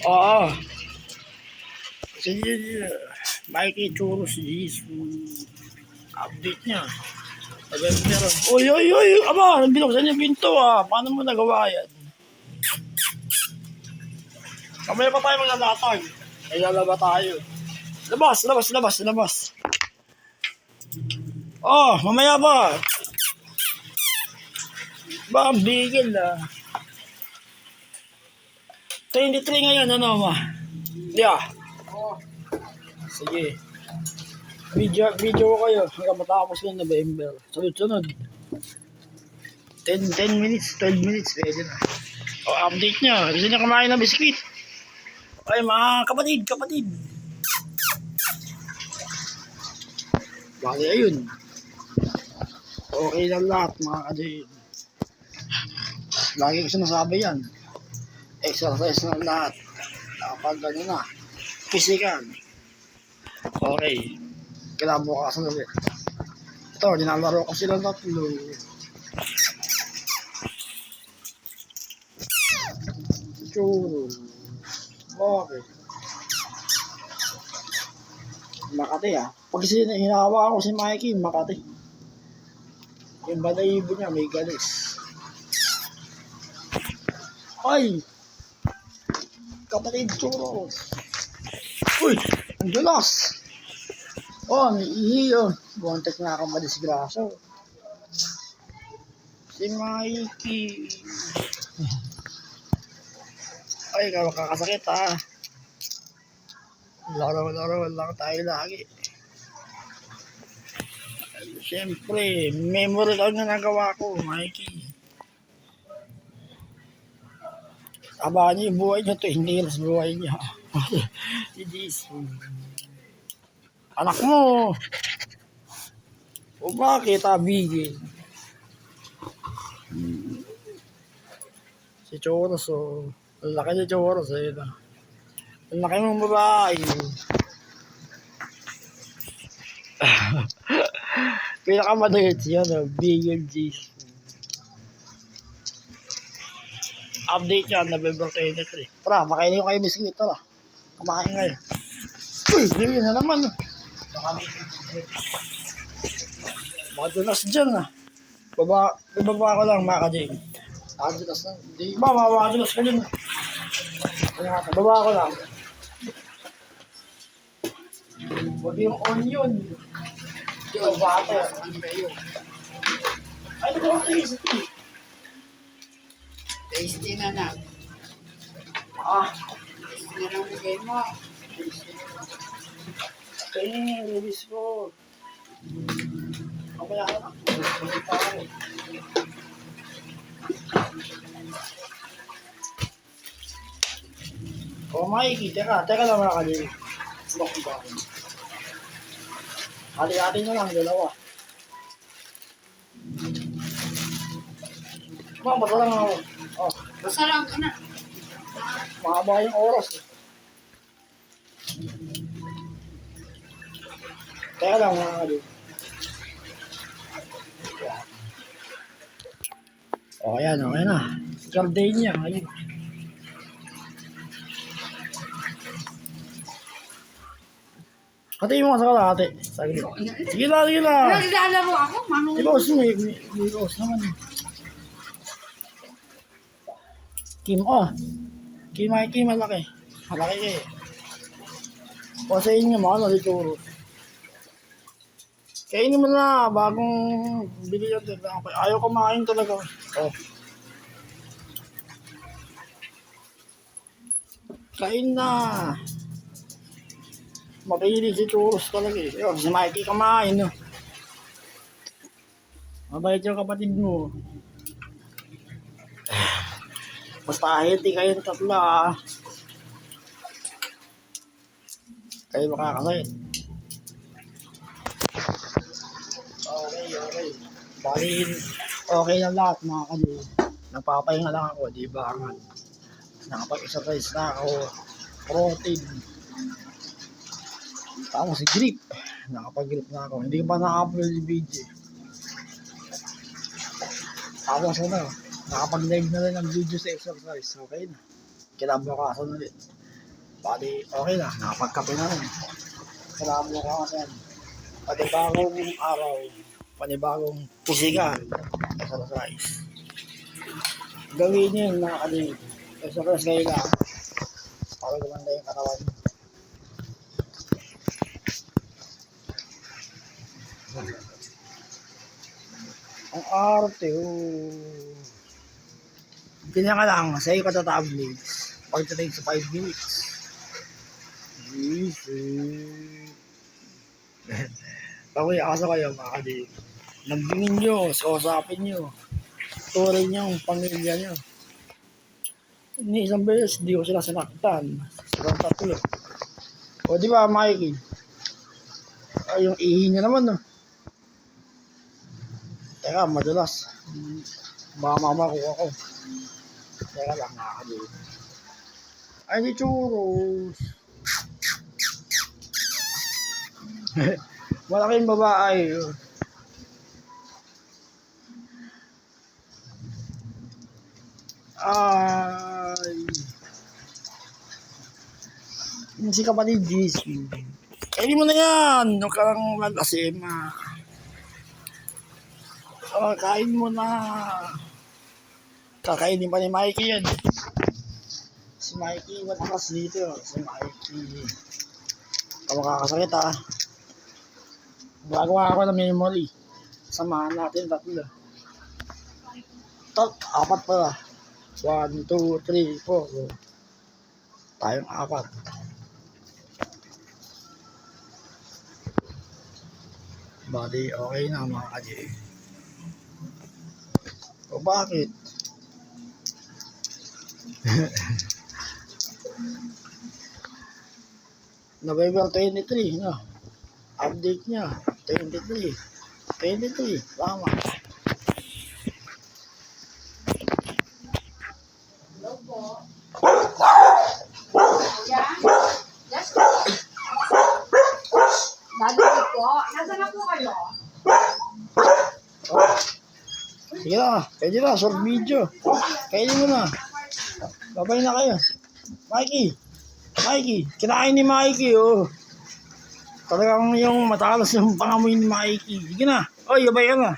Oo. Si Mikey Churros Jesus. Update niya. Meron. Uy, uy, uy! Aba, binuksan yung pinto ah. Paano mo nagawa yan? Kamaya pa tayo maglalatag. Ay, lalaba tayo. Labas, labas, labas, labas. Oh, mamaya ba? Ba, ang bigil ah. 23 ngayon, ano ma? Yeah. Sige. Video ko kayo hanggang matapos ng November. Sunod-sunod. 10 minutes, 12 minutes, pwede na. O, update nyo. Gusto nyo kumain ng biskuit? Ay, mga kapatid. Bali, ayun. Okay lang lahat, mga kapatid. Lagi ko sinasabi yan. Exercise na lahat. Kapag gano'n na. Physical. Okay. Kinabukasan ulit. Ito, dinalaro ko silang tatlo. Churo. Okay. Makati ah. Pag hinawa ako si Mikey, Makati. Yung balayibo niya, may galis. Ay! Kapatid churo. Uy! Ang dulas! Oh, may iyo. Buwantek na ako madisgrasyo. Si Mikey. Ay, kakasakit ha. Laro lang tayo lagi. Siyempre, memory lang na nagawa ko, Mikey. Abangan niyo yung buhay niya to, hindi rin sa buhay niya. Si Jesus. Anak mo! O bakit, abigin? Si Choros, oh. Ang laki ni Choros, ayun na. Ang laki mong babae. Pinakamadagit siya, no? Bigel Jesus. Update yan, November 23. Tara, makainin ko kayo biscuit, tara. Kumain kayo. Uy, yun na naman. Madulas dyan ah. Ibaba ko lang mga ka-Jay. Madulas na. Di ba, madulas ka dyan. Ibaba ko lang. Huwag yung onion. Yung butter. Ay, ito ko tasty. Tasty na na. Tasty na lang bigay mo. Kaya release ko. Mamaya ka na. O Mikey, teka lang mga ka-Jay. Hati-hati na lang, dalawa. Basta lang ako. Oh, Basta lang ka na. mahaba yung oras. Teka lang mga ka-Jay. O, ayan, okay na. Gardenia, ayun. Kati mo ka sa kalahati. Sige na. Naglalaro ako, manunod. Ibawas mo, may ibawas naman. Kim, Kim, malaki. Malaki kayo. O sa inyo, mga nalituro. Kainin mo na, bagong bili yan. Ayaw kumain talaga. Oh. Kain na. Mapili si Churros talaga eh. Yo, si Mikey kumain no. Mabait yung kapatid mo. Basta healthy kayong tatlo ah. Kayo makakasayit. Okay. Bali, okay lang lahat mga kanil. Nagpapahinga lang ako, di ba? Nakapag-exercise na ako. Protein. Tapos si grip. Nakapag-grip na ako. Hindi ko pa na-upload yung video. Tapos nakapag-live na rin ang video sa exercise. Okay na. Kinabukasan ulit. Bali, okay na. Nakapagkape na rin. Salamat mo ka kasi. Panibagong araw. Panibagong pisigan. Exercise. Gawin nyo yun mga kalimit. Exercise kayo lang. Para gumanda yung katawan. Ang arte, oh. Ganyan ka lang, sa'yo ka tatablets. Pagdating sa 5 minutes. Easy. Pakuya kaso kayo, mga kalimit. Nabingin nyo, kausapin nyo. Turin nyo ang pamilya nyo. Ni isang beses, di ko sila sinaktan. Silang tatlo. O di ba, Mikey? Ay, yung ihi niya naman, no? Teka, madalas. Baka mamakuha ko. Teka lang, nakakaliit. Ay, di churros. Malaking babae. Ay. Yung si kapatid GC. Kainin mo na yan. Huwag ka lang mag-asema. Kain mo na. Kakainin pa ni Mikey yan. Si Mikey, matakas dito. Si Mikey. Ikaw makakasakit ha. Gagawa ako ng memory. Samahan natin tatlo. Apat pala. 1, 2, 3, 4. Tayong apat. Bali, okay na mga kaji. O bakit? November 23, no? Update niya. 23. 23. Tama. Hello po. Kuya? Yes po. Dadali po. Nasaan na po kayo? Oh. Sige na. Pwede na. Short video. Kainin mo na. Babay na kayo. Mikey. Mikey. Kinain ni Mikey, oh. Talagang yung matalas yung pangamoy ni Mikey. Sige na. Oy, babay ka na.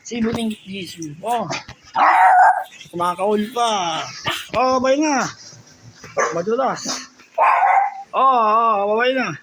Sibuting Jesus. Oh. Kumakaul pa. Oh, babay na. Madulas. Oh, babay na.